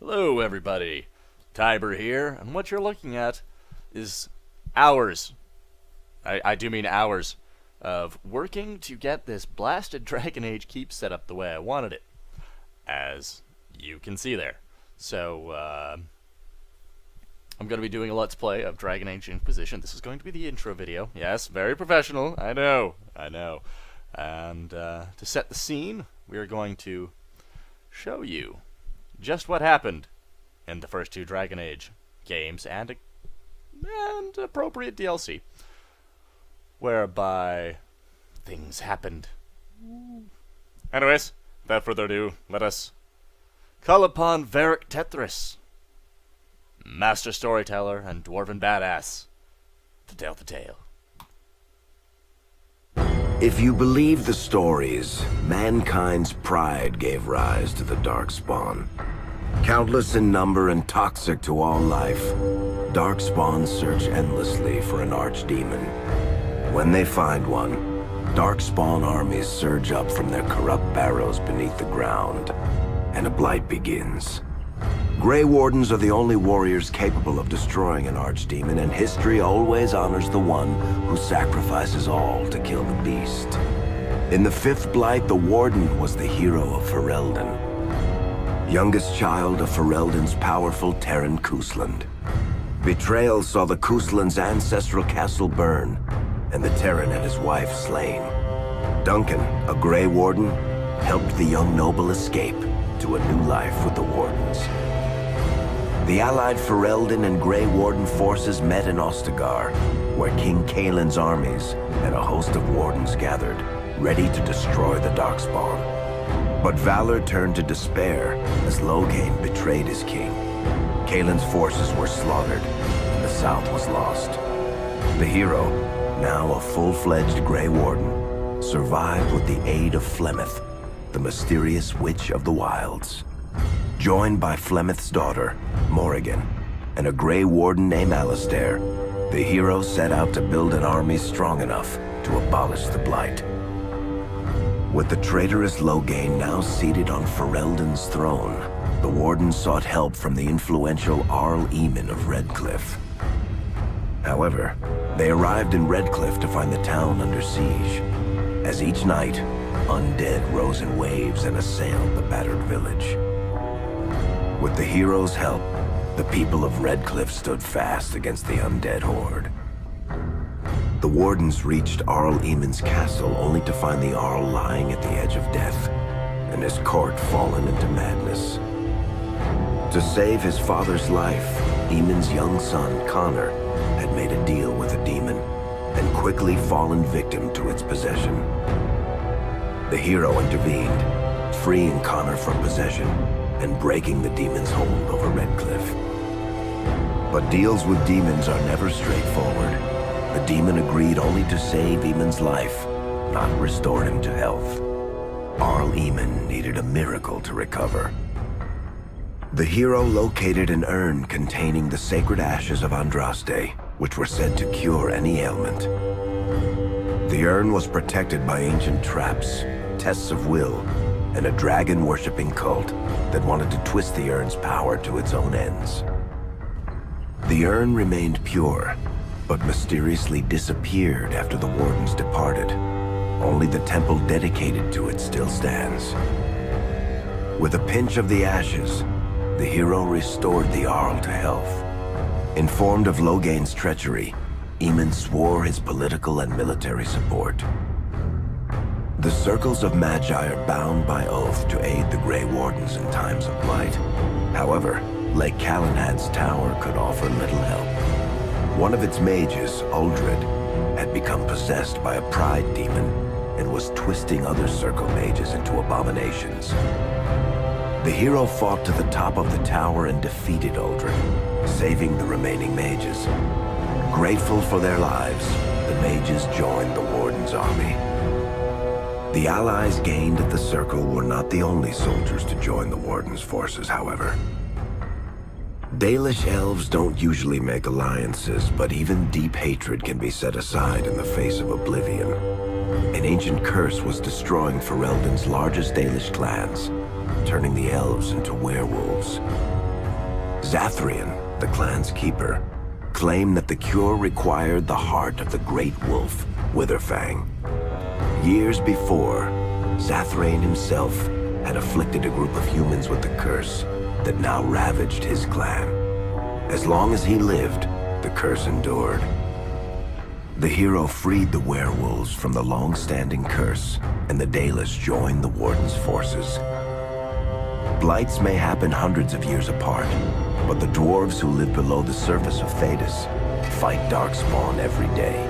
Hello everybody, Tiber here, and what you're looking at is hours, I do mean hours, of working to get this blasted Dragon Age keep set up the way I wanted it, as you can see there. So, I'm going to be doing a Let's Play of Dragon Age Inquisition. This is going to be the intro video. Yes, very professional, I know. And to set the scene, we are going to show you just what happened in the first two Dragon Age games and appropriate DLC, whereby things happened. Anyways, without further ado, let us call upon Varric Tethris, master storyteller and dwarven badass, to tell the tale. If you believe the stories, mankind's pride gave rise to the Darkspawn. Countless in number and toxic to all life, Darkspawn search endlessly for an archdemon. When they find one, Darkspawn armies surge up from their corrupt barrows beneath the ground, and a blight begins. Grey Wardens are the only warriors capable of destroying an archdemon, and history always honors the one who sacrifices all to kill the beast. In the fifth Blight, the Warden was the hero of Ferelden, youngest child of Ferelden's powerful Terran Cousland. Betrayal saw the Cousland's ancestral castle burn, and the Terran and his wife slain. Duncan, a Grey Warden, helped the young noble escape to a new life with the Wardens. The allied Ferelden and Grey Warden forces met in Ostagar, where King Kaelin's armies and a host of Wardens gathered, ready to destroy the Darkspawn. But valor turned to despair as Loghain betrayed his king. Kaelin's forces were slaughtered, and the south was lost. The hero, now a full-fledged Grey Warden, survived with the aid of Flemeth, the mysterious witch of the wilds. Joined by Flemeth's daughter, Morrigan, and a Grey Warden named Alistair, the hero set out to build an army strong enough to abolish the Blight. With the traitorous Loghain now seated on Ferelden's throne, the Warden sought help from the influential Arl Eamon of Redcliffe. However, they arrived in Redcliffe to find the town under siege. As each night, undead rose in waves and assailed the battered village. With the hero's help, the people of Redcliffe stood fast against the undead horde. The Wardens reached Arl Eamon's castle only to find the Arl lying at the edge of death, and his court fallen into madness. To save his father's life, Eamon's young son, Connor, had made a deal with a demon, and quickly fallen victim to its possession. The hero intervened, freeing Connor from possession, and breaking the demon's hold over Redcliffe. But deals with demons are never straightforward. The demon agreed only to save Eamon's life, not restore him to health. Arl Eamon needed a miracle to recover. The hero located an urn containing the sacred ashes of Andraste, which were said to cure any ailment. The urn was protected by ancient traps, tests of will, and a dragon-worshipping cult that wanted to twist the urn's power to its own ends. The urn remained pure, but mysteriously disappeared after the Wardens departed. Only the temple dedicated to it still stands. With a pinch of the ashes, the hero restored the Arl to health. Informed of Loghain's treachery, Eamon swore his political and military support. The circles of Magi are bound by oath to aid the Grey Wardens in times of blight. However, Lake Calenhad's tower could offer little help. One of its mages, Uldred, had become possessed by a pride demon and was twisting other circle mages into abominations. The hero fought to the top of the tower and defeated Uldred, saving the remaining mages. Grateful for their lives, the mages joined the Warden's army. The allies gained at the Circle were not the only soldiers to join the Warden's forces, however. Dalish elves don't usually make alliances, but even deep hatred can be set aside in the face of oblivion. An ancient curse was destroying Ferelden's largest Dalish clans, turning the elves into werewolves. Zathrian, the clan's keeper, claimed that the cure required the heart of the great wolf, Witherfang. Years before, Zathrian himself had afflicted a group of humans with the curse that now ravaged his clan. As long as he lived, the curse endured. The hero freed the werewolves from the long-standing curse, and the Daelus joined the Warden's forces. Blights may happen hundreds of years apart, but the dwarves who live below the surface of Thedas fight Darkspawn every day.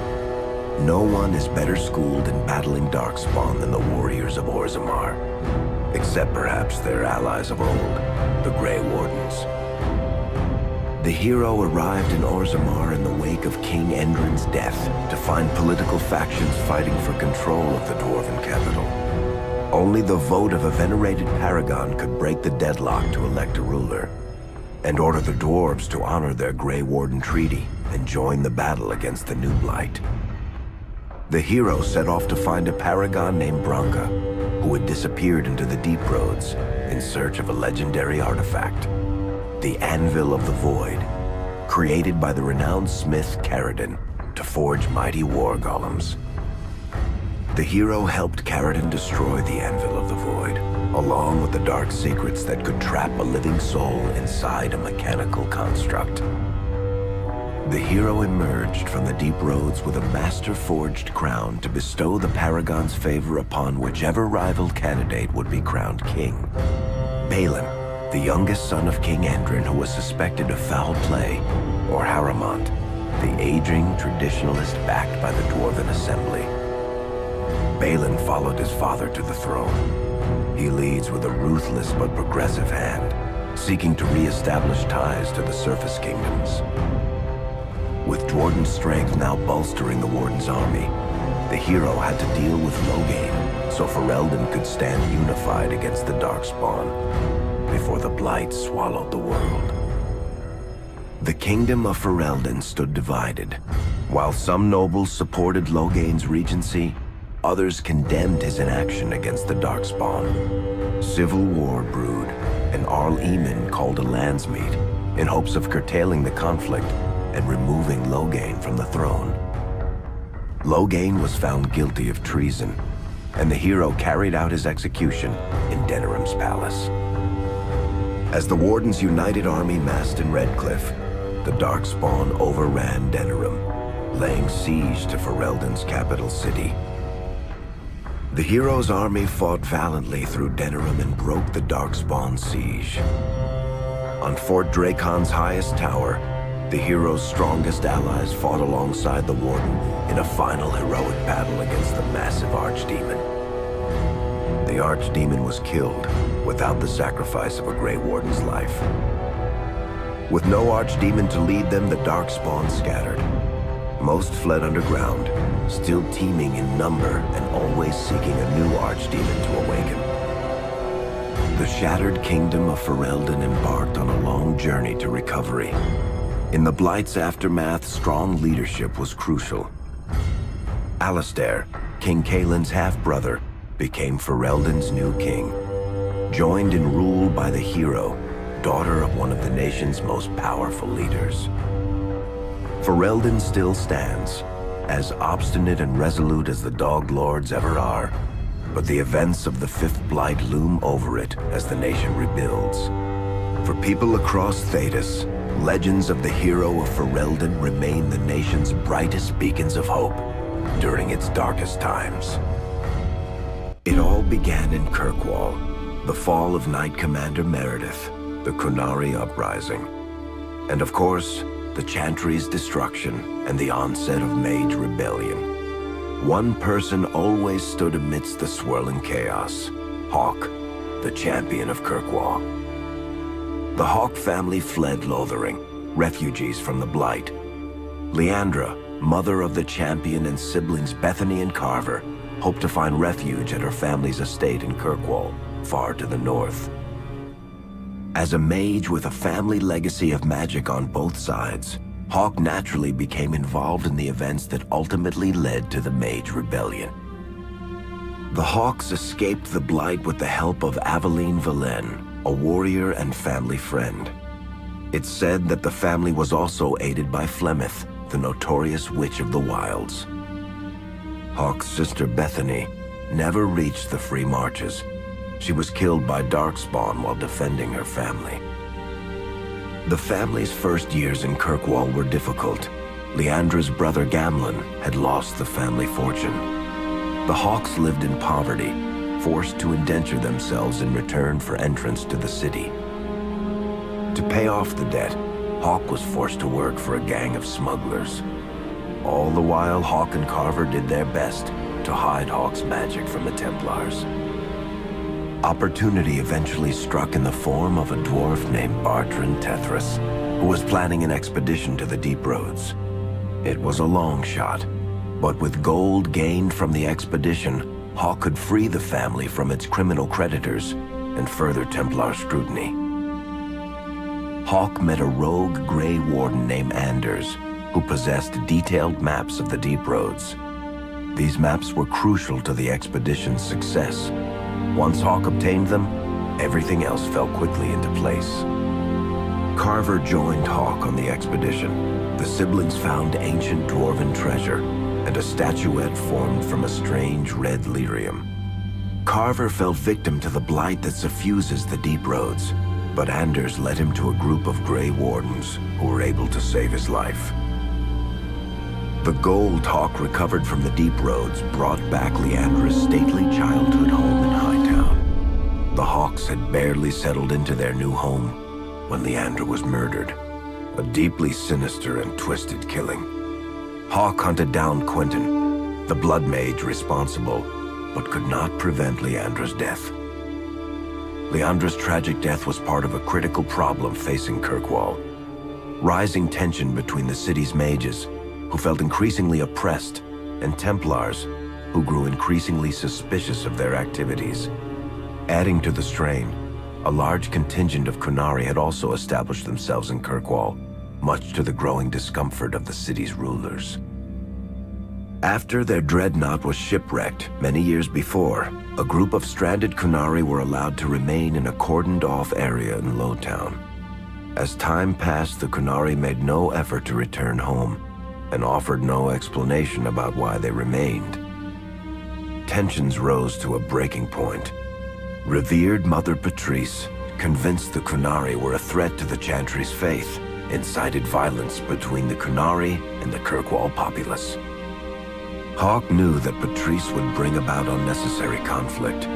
No one is better schooled in battling Darkspawn than the warriors of Orzammar, except perhaps their allies of old, the Grey Wardens. The hero arrived in Orzammar in the wake of King Endrin's death to find political factions fighting for control of the Dwarven capital. Only the vote of a venerated paragon could break the deadlock to elect a ruler, and order the dwarves to honor their Grey Warden treaty and join the battle against the new Blight. The hero set off to find a paragon named Branka, who had disappeared into the Deep Roads in search of a legendary artifact, the Anvil of the Void, created by the renowned smith Caridin to forge mighty war golems. The hero helped Caridin destroy the Anvil of the Void, along with the dark secrets that could trap a living soul inside a mechanical construct. The hero emerged from the Deep Roads with a master-forged crown to bestow the Paragon's favor upon whichever rival candidate would be crowned king. Balin, the youngest son of King Endrin who was suspected of foul play, or Haramont, the aging traditionalist backed by the Dwarven Assembly. Balin followed his father to the throne. He leads with a ruthless but progressive hand, seeking to re-establish ties to the surface kingdoms. With Jordan's strength now bolstering the Warden's army, the hero had to deal with Loghain, so Ferelden could stand unified against the Darkspawn before the Blight swallowed the world. The kingdom of Ferelden stood divided. While some nobles supported Loghain's regency, others condemned his inaction against the Darkspawn. Civil war brewed, and Arl Eamon called a landsmeet in hopes of curtailing the conflict and removing Loghain from the throne. Loghain was found guilty of treason, and the hero carried out his execution in Denerim's palace. As the Warden's united army massed in Redcliffe, the Darkspawn overran Denerim, laying siege to Ferelden's capital city. The hero's army fought valiantly through Denerim and broke the Darkspawn siege. On Fort Dracon's highest tower, the hero's strongest allies fought alongside the Warden in a final heroic battle against the massive Archdemon. The Archdemon was killed without the sacrifice of a Grey Warden's life. With no Archdemon to lead them, the Darkspawn scattered. Most fled underground, still teeming in number and always seeking a new Archdemon to awaken. The shattered kingdom of Ferelden embarked on a long journey to recovery. In the Blight's aftermath, strong leadership was crucial. Alistair, King Kaelin's half-brother, became Ferelden's new king, joined in rule by the hero, daughter of one of the nation's most powerful leaders. Ferelden still stands, as obstinate and resolute as the Dog Lords ever are, but the events of the Fifth Blight loom over it as the nation rebuilds. For people across Thedas, legends of the hero of Ferelden remain the nation's brightest beacons of hope during its darkest times. It all began in Kirkwall, the fall of Knight Commander Meredith, the Kunari Uprising, and of course, the Chantry's destruction and the onset of Mage Rebellion. One person always stood amidst the swirling chaos: Hawk, the champion of Kirkwall. The Hawk family fled Lothering, refugees from the Blight. Leandra, mother of the champion, and siblings Bethany and Carver, hoped to find refuge at her family's estate in Kirkwall, far to the north. As a mage with a family legacy of magic on both sides, Hawk naturally became involved in the events that ultimately led to the Mage Rebellion. The Hawks escaped the Blight with the help of Aveline Valen, a warrior and family friend. It's said that the family was also aided by Flemeth, the notorious witch of the wilds. Hawke's sister Bethany never reached the free marches. She was killed by Darkspawn while defending her family. The family's first years in Kirkwall were difficult. Leandra's brother Gamlin had lost the family fortune. The Hawks lived in poverty, forced to indenture themselves in return for entrance to the city. To pay off the debt, Hawke was forced to work for a gang of smugglers. All the while, Hawke and Carver did their best to hide Hawke's magic from the Templars. Opportunity eventually struck in the form of a dwarf named Bartran Tethras, who was planning an expedition to the Deep Roads. It was a long shot, but with gold gained from the expedition, Hawke could free the family from its criminal creditors and further Templar scrutiny. Hawke met a rogue Grey Warden named Anders, who possessed detailed maps of the Deep Roads. These maps were crucial to the expedition's success. Once Hawke obtained them, everything else fell quickly into place. Carver joined Hawke on the expedition. The siblings found ancient dwarven treasure and a statuette formed from a strange red lyrium. Carver fell victim to the blight that suffuses the Deep Roads, but Anders led him to a group of Grey Wardens who were able to save his life. The gold Hawke recovered from the Deep Roads brought back Leandra's stately childhood home in Hightown. The Hawks had barely settled into their new home when Leandra was murdered. A deeply sinister and twisted killing. Hawke hunted down Quentin, the blood mage responsible, but could not prevent Leandra's death. Leandra's tragic death was part of a critical problem facing Kirkwall. Rising tension between the city's mages, who felt increasingly oppressed, and Templars, who grew increasingly suspicious of their activities. Adding to the strain, a large contingent of Qunari had also established themselves in Kirkwall, much to the growing discomfort of the city's rulers. After their dreadnought was shipwrecked many years before, a group of stranded Qunari were allowed to remain in a cordoned-off area in Lowtown. As time passed, the Qunari made no effort to return home, and offered no explanation about why they remained. Tensions rose to a breaking point. Revered Mother Patrice, convinced the Qunari were a threat to the Chantry's faith, incited violence between the Qunari and the Kirkwall populace. Hawke knew that Patrice would bring about unnecessary conflict.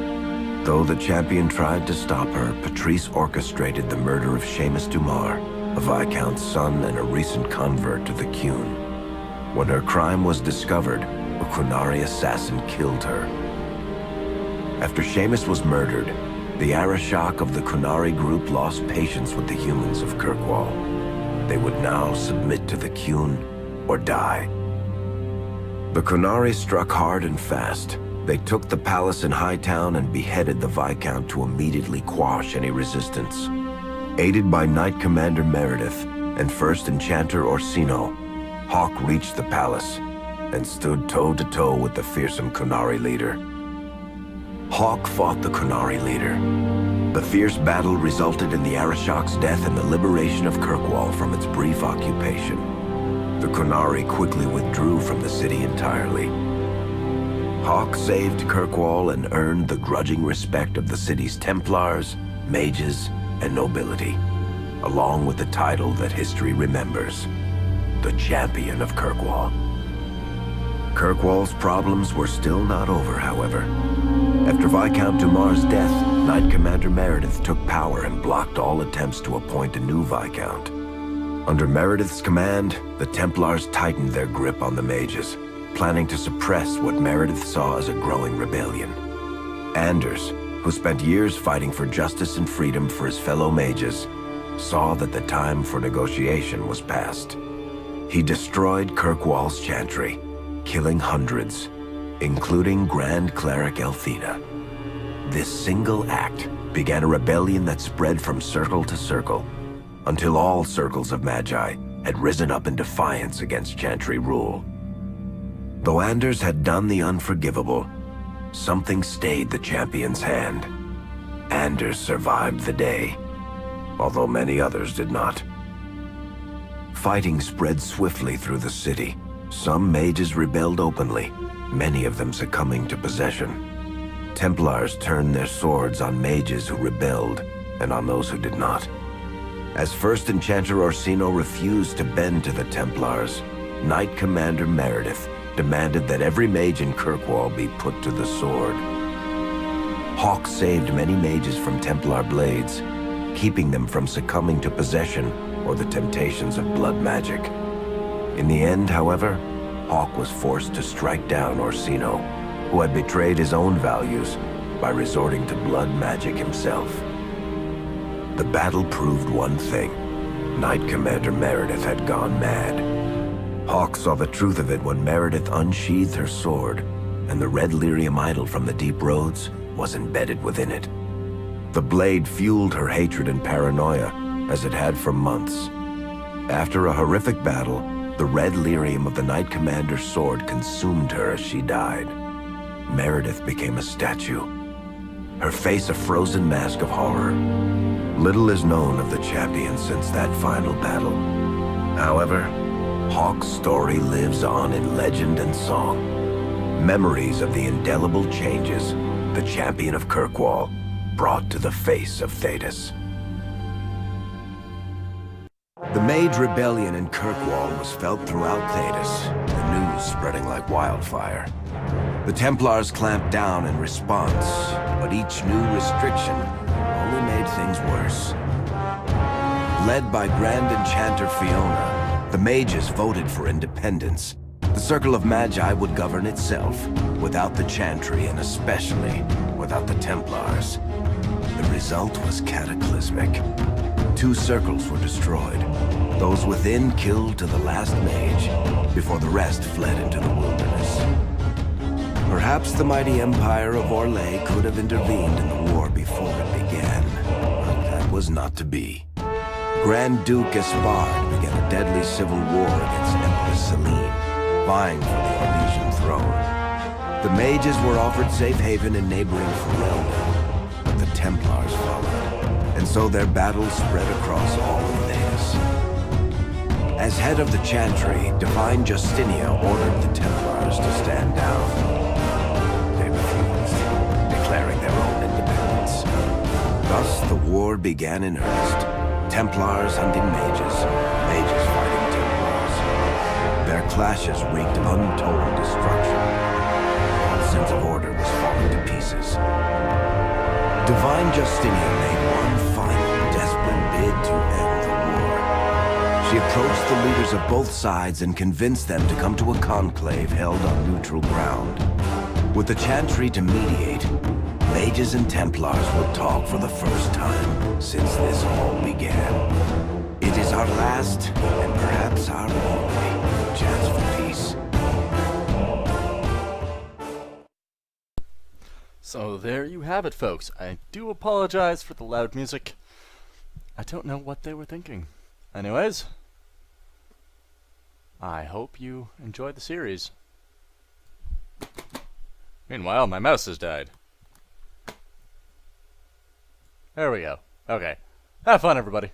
Though the champion tried to stop her, Patrice orchestrated the murder of Seamus Dumar, a Viscount's son and a recent convert to the Qun. When her crime was discovered, a Qunari assassin killed her. After Seamus was murdered, the Arishok of the Qunari group lost patience with the humans of Kirkwall. They would now submit to the Qun or die. The Qunari struck hard and fast. They took the palace in Hightown and beheaded the Viscount to immediately quash any resistance. Aided by Knight Commander Meredith and First Enchanter Orsino, Hawke reached the palace and stood toe-to-toe with the fearsome Qunari leader. Hawke fought the Qunari leader. The fierce battle resulted in the Arishok's death and the liberation of Kirkwall from its brief occupation. The Qunari quickly withdrew from the city entirely. Hawke saved Kirkwall and earned the grudging respect of the city's Templars, mages, and nobility, along with the title that history remembers, the Champion of Kirkwall. Kirkwall's problems were still not over, however. After Viscount Dumar's death, Knight Commander Meredith took power and blocked all attempts to appoint a new Viscount. Under Meredith's command, the Templars tightened their grip on the mages, planning to suppress what Meredith saw as a growing rebellion. Anders, who spent years fighting for justice and freedom for his fellow mages, saw that the time for negotiation was past. He destroyed Kirkwall's chantry, killing hundreds, including Grand Cleric Elthina. This single act began a rebellion that spread from circle to circle, until all circles of Magi had risen up in defiance against chantry rule. Though Anders had done the unforgivable, something stayed the champion's hand. Anders survived the day, although many others did not. Fighting spread swiftly through the city. Some mages rebelled openly, many of them succumbing to possession. Templars turned their swords on mages who rebelled and on those who did not. As First Enchanter Orsino refused to bend to the Templars, Knight Commander Meredith demanded that every mage in Kirkwall be put to the sword. Hawk saved many mages from Templar blades, keeping them from succumbing to possession or the temptations of blood magic. In the end, however, Hawk was forced to strike down Orsino, who had betrayed his own values by resorting to blood magic himself. The battle proved one thing. Knight Commander Meredith had gone mad. Hawk saw the truth of it when Meredith unsheathed her sword, and the red lyrium idol from the deep roads was embedded within it. The blade fueled her hatred and paranoia, as it had for months. After a horrific battle, the red lyrium of the Knight Commander's sword consumed her as she died. Meredith became a statue, her face a frozen mask of horror. Little is known of the champion since that final battle. However, Hawk's story lives on in legend and song. Memories of the indelible changes the champion of Kirkwall brought to the face of Thedas. The Mage Rebellion in Kirkwall was felt throughout Thedas, the news spreading like wildfire. The Templars clamped down in response, but each new restriction only made things worse. Led by Grand Enchanter Fiona, the mages voted for independence. The Circle of Magi would govern itself, without the Chantry and especially without the Templars. The result was cataclysmic. 2 circles were destroyed. Those within killed to the last mage, before the rest fled into the wilderness. Perhaps the mighty Empire of Orlais could have intervened in the war before it began, but that was not to be. Grand Duke Espard began a deadly civil war against Empress Celine, vying for the Orlesian throne. The mages were offered safe haven in neighboring Ferelden, but the Templars followed, and so their battles spread across all of Thedas. As head of the Chantry, Divine Justinia ordered the Templars to stand down. They refused, declaring their own independence. Thus, the war began in earnest. Templars hunting mages, mages fighting Templars. Their clashes wreaked untold destruction. All sense of order was falling to pieces. Divine Justinia made one final desperate bid to end the war. She approached the leaders of both sides and convinced them to come to a conclave held on neutral ground. With the Chantry to mediate, mages and Templars will talk for the first time since this all began. It is our last, and perhaps our only, chance for peace. So there you have it, folks. I do apologize for the loud music. I don't know what they were thinking. Anyways, I hope you enjoyed the series. Meanwhile, my mouse has died. There we go. Okay. Have fun, everybody.